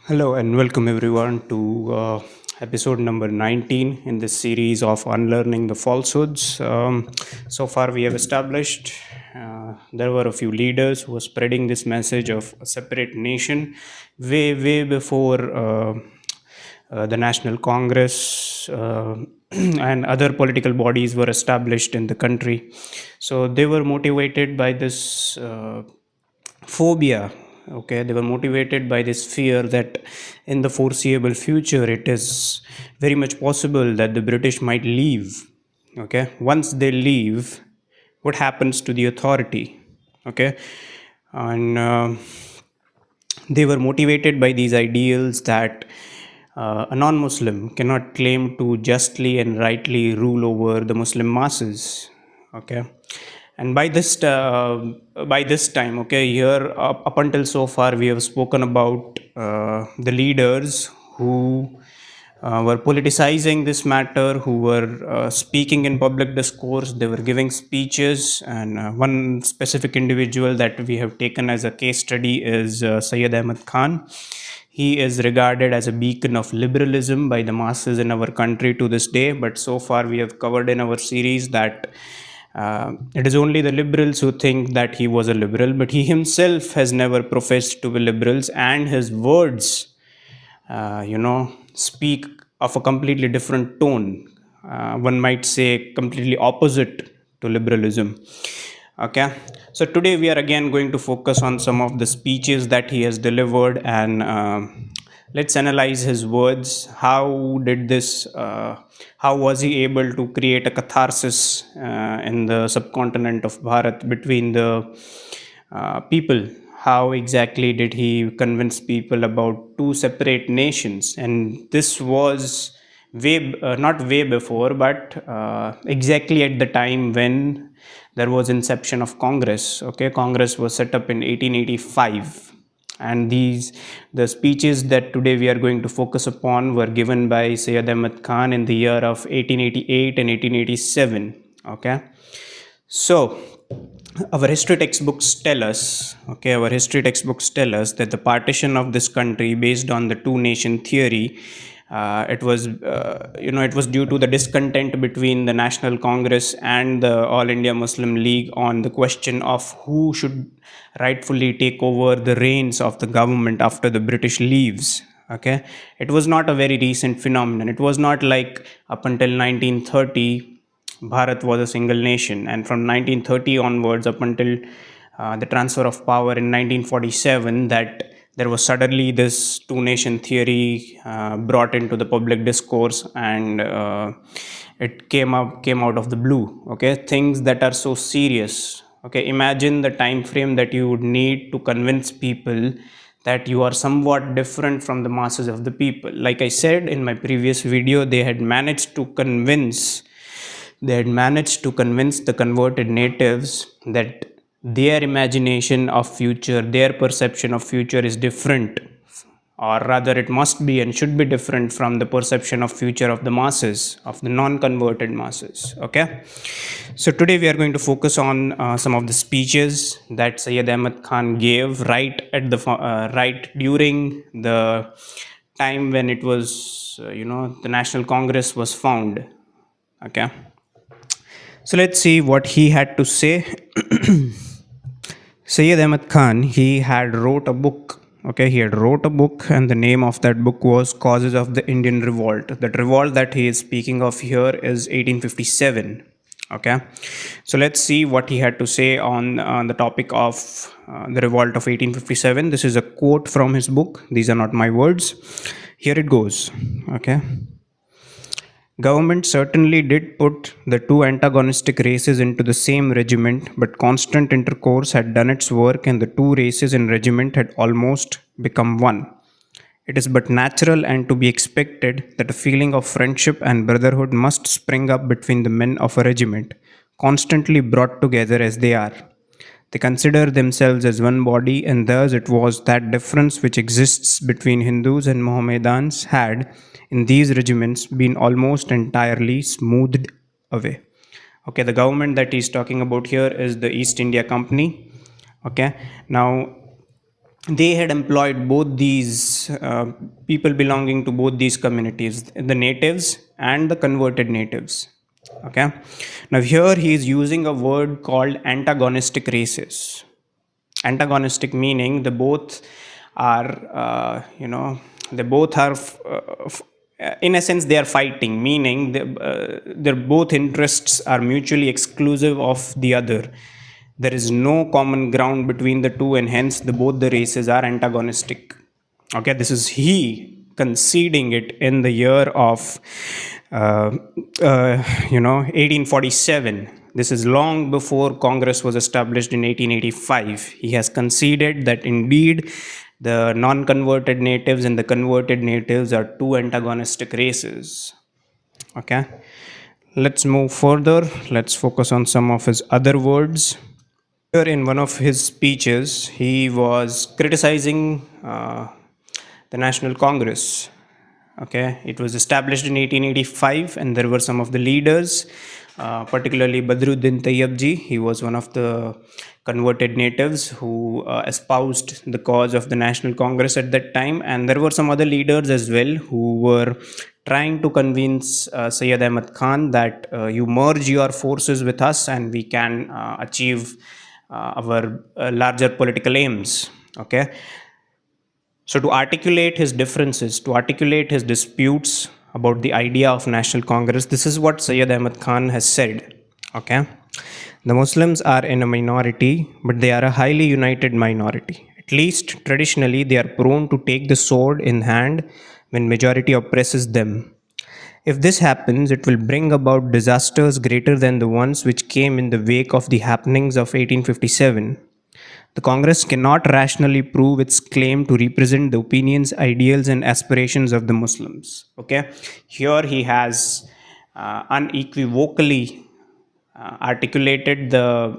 Hello and welcome everyone to episode number 19 in this series of Unlearning the Falsehoods. So far, we have established there were a few leaders who were spreading this message of a separate nation way before the National Congress and other political bodies were established in the country. So they were motivated by this phobia. Okay, they were motivated by this fear that in the foreseeable future it is very much possible that the British might leave. Okay, once they leave, what happens to the authority? Okay, and they were motivated by these ideals that a non-Muslim cannot claim to justly and rightly rule over the Muslim masses. Okay, and by this time, okay, here up until so far, we have spoken about the leaders who were politicizing this matter, who were speaking in public discourse, they were giving speeches. And one specific individual that we have taken as a case study is Sayyid Ahmad Khan. He is regarded as a beacon of liberalism by the masses in our country to this day. But so far, we have covered in our series that it is only the liberals who think that he was a liberal, but he himself has never professed to be liberals, and his words speak of a completely different tone. One might say completely opposite to liberalism. Okay, so today we are again going to focus on some of the speeches that he has delivered, and let's analyze his words. How did this? How was he able to create a catharsis in the subcontinent of Bharat between the people? How exactly did he convince people about two separate nations? And this was not way before, but exactly at the time when there was inception of Congress. Okay, Congress was set up in 1885, and the speeches that today we are going to focus upon were given by Sayyid Ahmad Khan in the year of 1888 and 1887. Okay, so our history textbooks tell us, that the partition of this country based on the two nation theory, it was due to the discontent between the National Congress and the All India Muslim League on the question of who should rightfully take over the reins of the government after the British leaves. Okay, it was not a very recent phenomenon. It was not like up until 1930 Bharat was a single nation, and from 1930 onwards, up until the transfer of power in 1947, that there was suddenly this two nation theory brought into the public discourse, and it came out of the blue. Okay, things that are so serious. Okay, imagine the time frame that you would need to convince people that you are somewhat different from the masses of the people. Like I said in my previous video, they had managed to convince the converted natives that their imagination of future, their perception of future is different, or rather it must be and should be different from the perception of future of the masses, of the non-converted masses. Okay, so today we are going to focus on some of the speeches that Sayyid Ahmad Khan gave right during the time when it was the National Congress was found. Okay, so let's see what he had to say. Sayyid Ahmad Khan, he had wrote a book. Okay, he had wrote a book, and the name of that book was Causes of the Indian Revolt. That revolt that he is speaking of here is 1857. Okay, so let's see what he had to say on the topic of the revolt of 1857. This is a quote from his book. These are not my words. Here it goes. Okay. Government certainly did put the two antagonistic races into the same regiment, but constant intercourse had done its work, and the two races in regiment had almost become one. It is but natural and to be expected that a feeling of friendship and brotherhood must spring up between the men of a regiment, constantly brought together as they are. They consider themselves as one body, and thus it was that difference which exists between Hindus and Mohammedans had, in these regiments, been almost entirely smoothed away. Okay, the government that he's talking about here is the East India Company. Okay, now they had employed both these people belonging to both these communities, the natives and the converted natives. Okay. Now, here he is using a word called antagonistic races. Antagonistic meaning they both are, they both are, in a sense, they are fighting, meaning their both interests are mutually exclusive of the other. There is no common ground between the two, and hence both the races are antagonistic. Okay, this is he conceding it in the year of, uh, 1847. This is long before Congress was established in 1885. He has conceded that indeed the non-converted natives and the converted natives are two antagonistic races. Okay, let's move further. Let's focus on some of his other words. Here, in one of his speeches, he was criticizing the National Congress. Okay, it was established in 1885, and there were some of the leaders, particularly Badruddin Tayyabji. He was one of the converted natives who espoused the cause of the National Congress at that time, and there were some other leaders as well who were trying to convince Sayyid Ahmad Khan that you merge your forces with us and we can achieve our larger political aims. Okay, so to articulate his differences, to articulate his disputes about the idea of National Congress, this is what Sayyid Ahmad Khan has said. Okay, the Muslims are in a minority, but they are a highly united minority. At least traditionally, they are prone to take the sword in hand when majority oppresses them. If this happens, it will bring about disasters greater than the ones which came in the wake of the happenings of 1857. The Congress cannot rationally prove its claim to represent the opinions, ideals, and aspirations of the Muslims. Okay, here he has unequivocally articulated the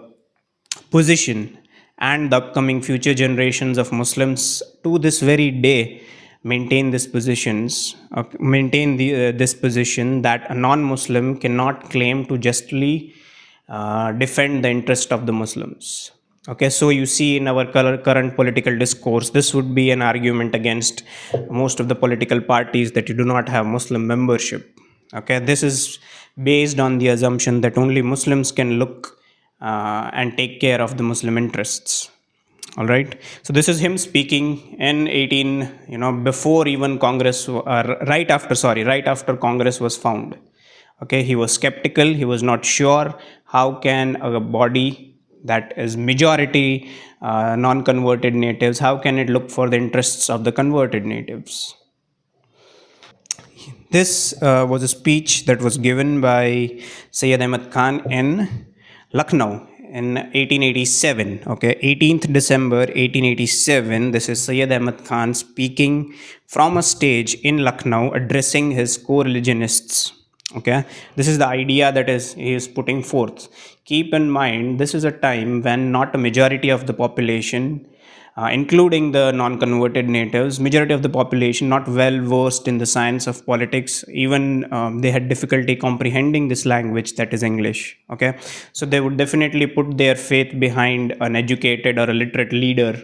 position, and the upcoming future generations of Muslims to this very day maintain this positions, this position that a non-Muslim cannot claim to justly defend the interest of the Muslims. Okay, so you see in our current political discourse, this would be an argument against most of the political parties that you do not have Muslim membership. Okay, this is based on the assumption that only Muslims can look and take care of the Muslim interests. All right. So this is him speaking in 18, before even Congress, or right after, sorry, right after Congress was found. Okay, he was skeptical. He was not sure how can a body that is majority non-converted natives, how can it look for the interests of the converted natives? This was a speech that was given by Sayyid Ahmad Khan in Lucknow in 1887. Okay, 18th December 1887. This is Sayyid Ahmad Khan speaking from a stage in Lucknow addressing his co-religionists. Okay, this is the idea that is he is putting forth. Keep in mind, this is a time when not a majority of the population, including the non-converted natives, majority of the population not well versed in the science of politics. Even they had difficulty comprehending this language that is English. Okay, so they would definitely put their faith behind an educated or a literate leader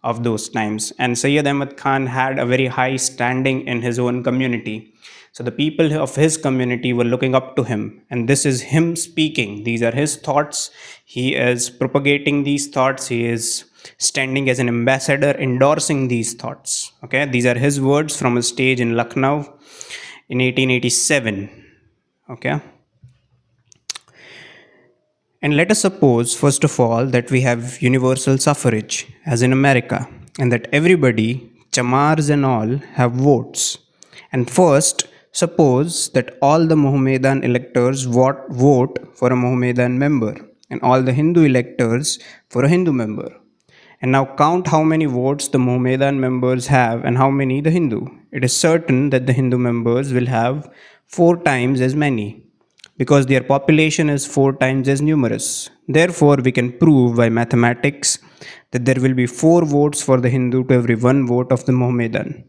of those times. And Sayyid Ahmad Khan had a very high standing in his own community. So the people of his community were looking up to him, and this is him speaking. These are his thoughts. He is propagating these thoughts. He is standing as an ambassador endorsing these thoughts. Okay, these are his words from a stage in Lucknow in 1887. Okay, and let us suppose, first of all, that we have universal suffrage, as in America, and that everybody, chamars and all, have votes. And first, suppose that all the Mohammedan electors vote for a Mohammedan member, and all the Hindu electors for a Hindu member. And now count how many votes the Mohammedan members have and how many the Hindu. It is certain that the Hindu members will have 4 times as many, because their population is 4 times as numerous. Therefore, we can prove by mathematics that there will be 4 votes for the Hindu to every 1 vote of the Mohammedan.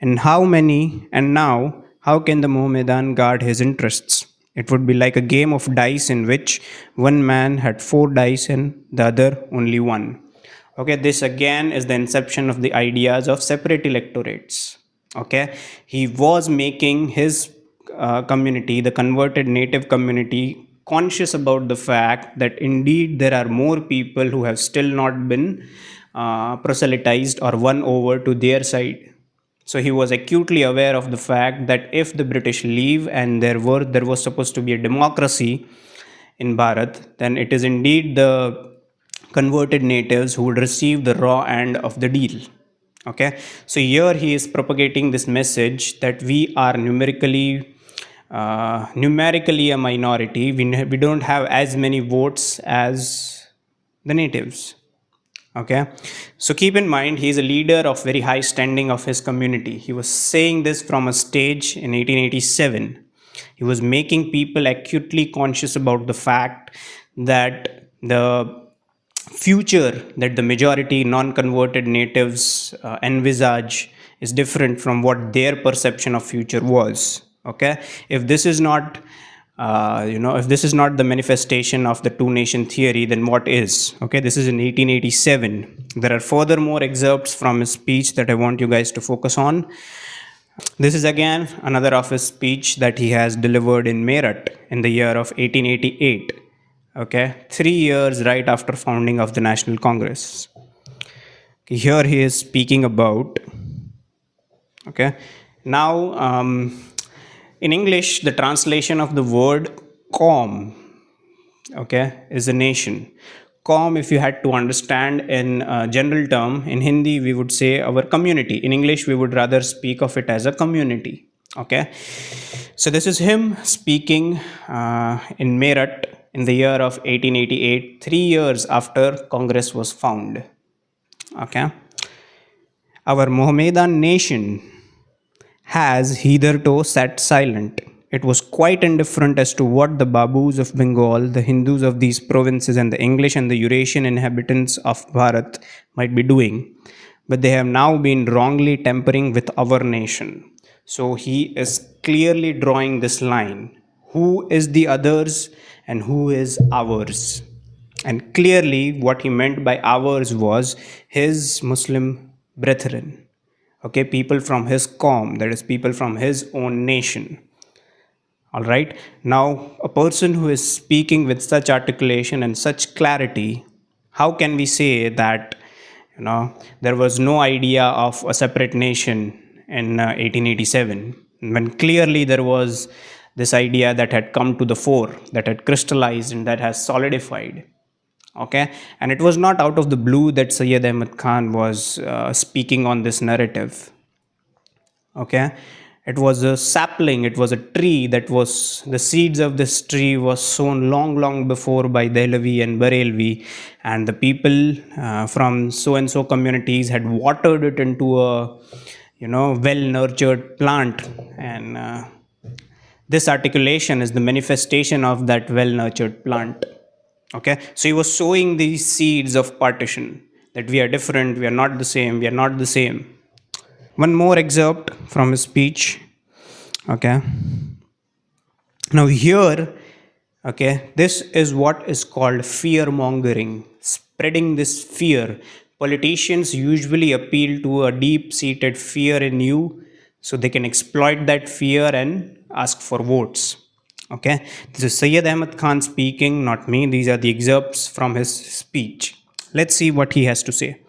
And how many, and now, how can the Mohammedan guard his interests? It would be like a game of dice in which one man had 4 dice and the other only one. Okay, this again is the inception of the ideas of separate electorates. Okay, he was making his community, the converted native community, conscious about the fact that indeed there are more people who have still not been proselytized or won over to their side. So he was acutely aware of the fact that if the British leave and there was supposed to be a democracy in Bharat, then it is indeed the converted natives who would receive the raw end of the deal. Okay, so here he is propagating this message that we are numerically a minority. We don't have as many votes as the natives. Okay, so keep in mind he is a leader of very high standing of his community. He was saying this from a stage in 1887. He was making people acutely conscious about the fact that the future that the majority non-converted natives envisage is different from what their perception of future was. Okay, if this is not if this is not the manifestation of the two nation theory, then what is? Okay, this is in 1887. There are furthermore excerpts from his speech that I want you guys to focus on. This is again another of his speech that he has delivered in Meerut in the year of 1888. Okay, 3 years right after founding of the National Congress. Okay, here he is speaking about. Okay, now in English, the translation of the word "calm," okay, is a nation. Calm, if you had to understand in general term, in Hindi we would say our community. In English, we would rather speak of it as a community. Okay, so this is him speaking in Meerut in the year of 1888, 3 years after Congress was found. Okay, our Mohammedan nation has hitherto sat silent. It was quite indifferent as to what the Babus of Bengal, the Hindus of these provinces, and the English and the Eurasian inhabitants of Bharat might be doing. But they have now been wrongly tampering with our nation. So he is clearly drawing this line. Who is the others and who is ours? And clearly, what he meant by ours was his Muslim brethren. Okay, people from his qawm, that is, people from his own nation. All right, now a person who is speaking with such articulation and such clarity, how can we say that there was no idea of a separate nation in 1887 when clearly there was this idea that had come to the fore, that had crystallized and that has solidified. Okay, and it was not out of the blue that Sayyid Ahmad Khan was speaking on this narrative. Okay, it was a sapling, it was a tree that was, the seeds of this tree was sown long before by Dehlavi and Barelvi, and the people from so and so communities had watered it into a well nurtured plant, and this articulation is the manifestation of that well nurtured plant. Okay, so he was sowing these seeds of partition, that we are different, we are not the same, we are not the same. One more excerpt from his speech. Okay, now here, okay, this is what is called fear mongering, spreading this fear. Politicians usually appeal to a deep seated fear in you so they can exploit that fear and ask for votes. Okay, this is Sayyid Ahmad Khan speaking, not me. These are the excerpts from his speech. Let's see what he has to say.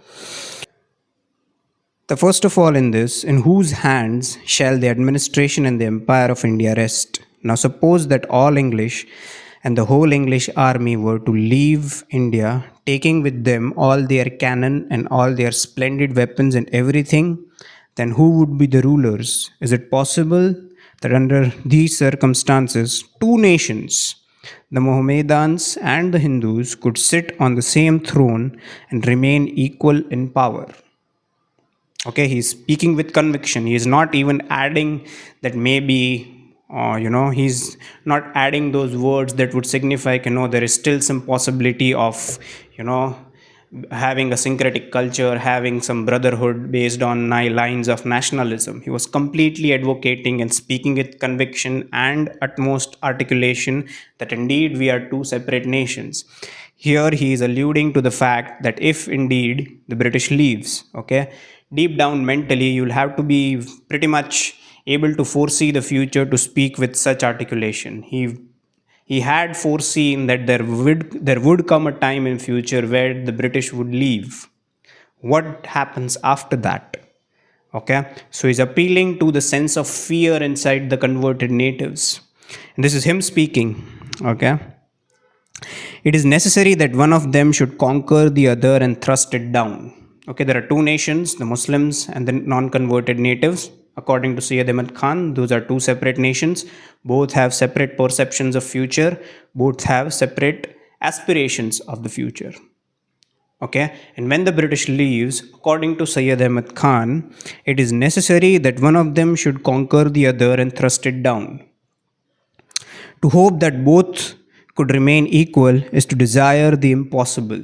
The first of all in this, in whose hands shall the administration and the empire of India rest? Now suppose that all English and the whole English army were to leave India, taking with them all their cannon and all their splendid weapons and everything, then who would be the rulers? Is it possible that under these circumstances, two nations, the Mohammedans and the Hindus, could sit on the same throne and remain equal in power? Okay, he's speaking with conviction. He is not even adding that maybe he's not adding those words that would signify there is still some possibility of having a syncretic culture, having some brotherhood based on lines of nationalism. He was completely advocating and speaking with conviction and utmost articulation that indeed we are two separate nations. Here he is alluding to the fact that if indeed the British leaves, okay, deep down mentally you'll have to be pretty much able to foresee the future to speak with such articulation. He had foreseen that there would come a time in future where the British would leave. What happens after that? Okay, so he's appealing to the sense of fear inside the converted natives. And this is him speaking. Okay, it is necessary that one of them should conquer the other and thrust it down. Okay, there are two nations, the Muslims and the non converted natives. According to Syed Ahmad Khan, those are two separate nations. Both have separate perceptions of future, both have separate aspirations of the future. Okay, and when the British leaves, according to Syed Ahmad Khan, it is necessary that one of them should conquer the other and thrust it down. To hope that both could remain equal is to desire the impossible.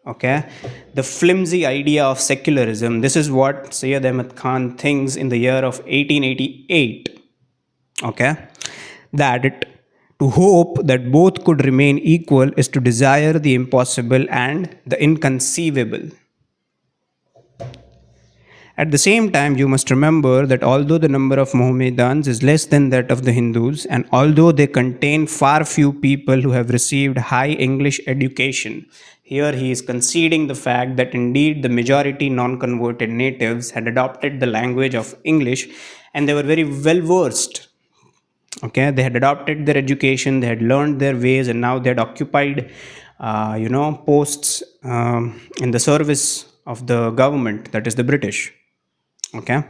Okay, the flimsy idea of secularism. This is what Syed Ahmad Khan thinks in the year of 1888. Okay, that to hope that both could remain equal is to desire the impossible and the inconceivable. At the same time, you must remember that although the number of Mohammedans is less than that of the Hindus, and although they contain far few people who have received high English education, here he is conceding the fact that indeed the majority non converted natives had adopted the language of English and they were very well versed. Okay, they had adopted their education, they had learned their ways, and now they had occupied, posts in the service of the government, that is the British. Okay,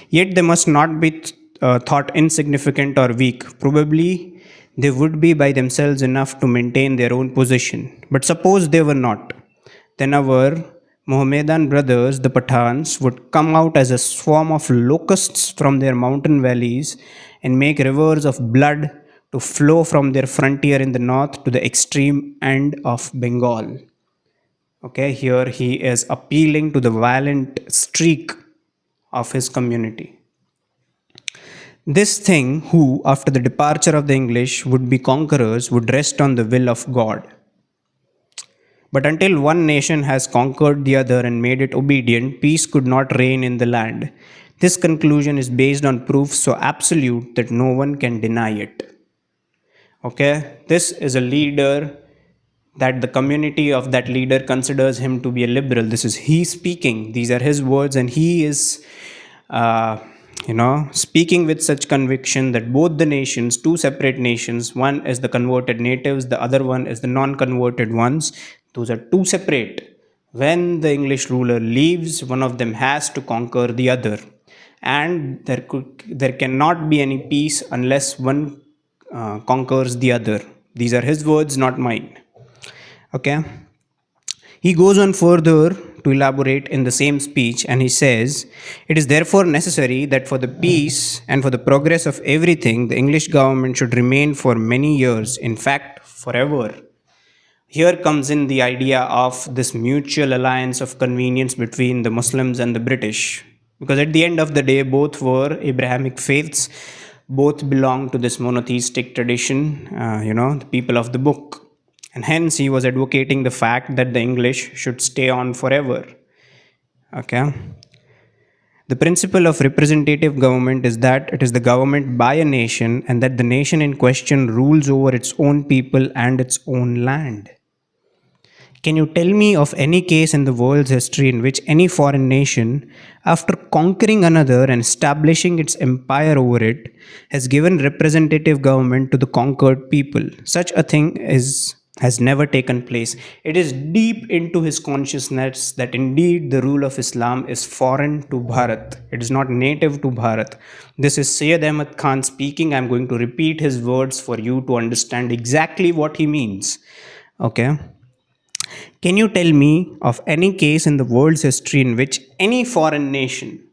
yet they must not be thought insignificant or weak. Probably they would be by themselves enough to maintain their own position. But suppose they were not, then our Mohammedan brothers, the Pathans, would come out as a swarm of locusts from their mountain valleys and make rivers of blood to flow from their frontier in the north to the extreme end of Bengal. Okay, here he is appealing to the violent streak of his community. This thing, who, after the departure of the English, would be conquerors, would rest on the will of God. But until one nation has conquered the other and made it obedient, peace could not reign in the land. This conclusion is based on proof so absolute that no one can deny it. Okay, this is a leader that the community of that leader considers him to be a liberal. This is he speaking. These are his words, and he is, speaking with such conviction that both the nations, two separate nations, one is the converted natives, the other one is the non-converted ones. Those are two separate. When the English ruler leaves, one of them has to conquer the other, and there cannot be any peace unless one conquers the other. These are his words, not mine. Okay, he goes on further to elaborate in the same speech, and he says, it is therefore necessary that for the peace and for the progress of everything, the English government should remain for many years, in fact forever. Here comes in the idea of this mutual alliance of convenience between the Muslims and the British, because at the end of the day both were Abrahamic faiths, both belong to this monotheistic tradition, the people of the book. And hence he was advocating the fact that the English should stay on forever. Okay. The principle of representative government is that it is the government by a nation, and that the nation in question rules over its own people and its own land. Can you tell me of any case in the world's history in which any foreign nation, after conquering another and establishing its empire over it, has given representative government to the conquered people? Such a thing has never taken place. It is deep into his consciousness that indeed the rule of Islam is foreign to Bharat. It is not native to Bharat. This is Syed Ahmad Khan speaking. I'm going to repeat his words for you to understand exactly what he means. Okay. Can you tell me of any case in the world's history in which any foreign nation,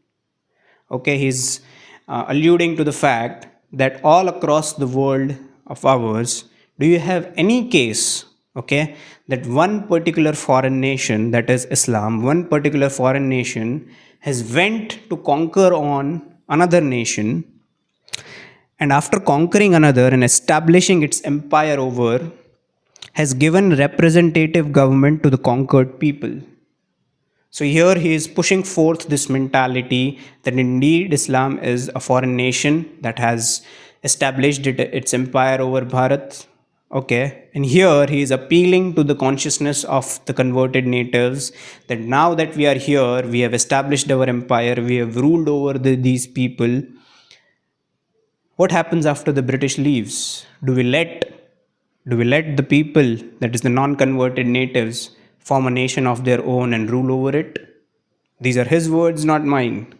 okay, he's alluding to the fact that all across the world of ours, do you have any case, okay, that one particular foreign nation, that is Islam, one particular foreign nation has went to conquer on another nation, and after conquering another and establishing its empire over, has given representative government to the conquered people. So here he is pushing forth this mentality that indeed Islam is a foreign nation that has established its empire over Bharat. Okay, and here he is appealing to the consciousness of the converted natives that now that we are here, we have established our empire, we have ruled over these people. What happens after the British leaves? Do we let the people, that is the non-converted natives, form a nation of their own and rule over it? These are his words, not mine.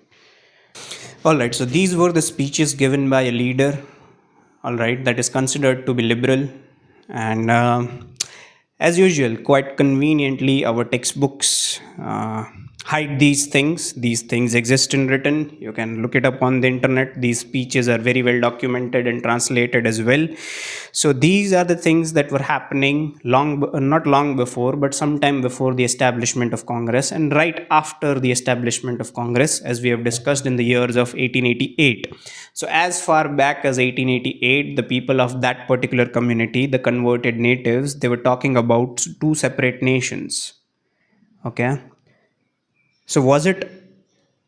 All right, so these were the speeches given by a leader, all right, that is considered to be liberal. And as usual, quite conveniently, our textbooks hide these things. These things exist in written. You can look it up on the internet. These speeches are very well documented and translated as well. So these are the things that were happening not long before, but sometime before the establishment of Congress and right after the establishment of Congress, as we have discussed in the years of 1888. So as far back as 1888, the people of that particular community, the converted natives, they were talking about two separate nations. Okay. So was it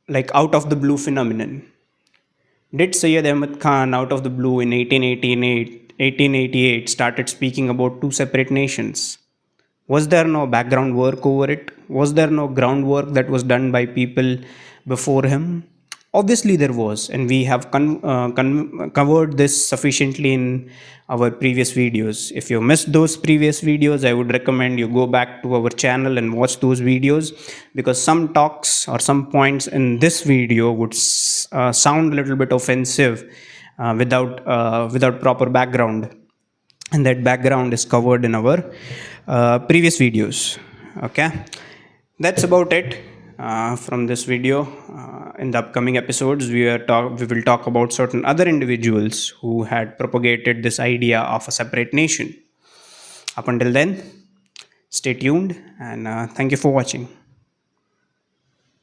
like out of the blue phenomenon? Did Sayyid Ahmad Khan out of the blue in 1888 started speaking about two separate nations? Was there no background work over it? Was there no groundwork that was done by people before him? Obviously, there was, and we have covered this sufficiently in our previous videos. If you missed those previous videos, I would recommend you go back to our channel and watch those videos, because some talks or some points in this video would sound a little bit offensive without proper background, and that background is covered in our previous videos. Okay, that's about it from this video. In the upcoming episodes, we will talk about certain other individuals who had propagated this idea of a separate nation. Up until then, stay tuned, and thank you for watching.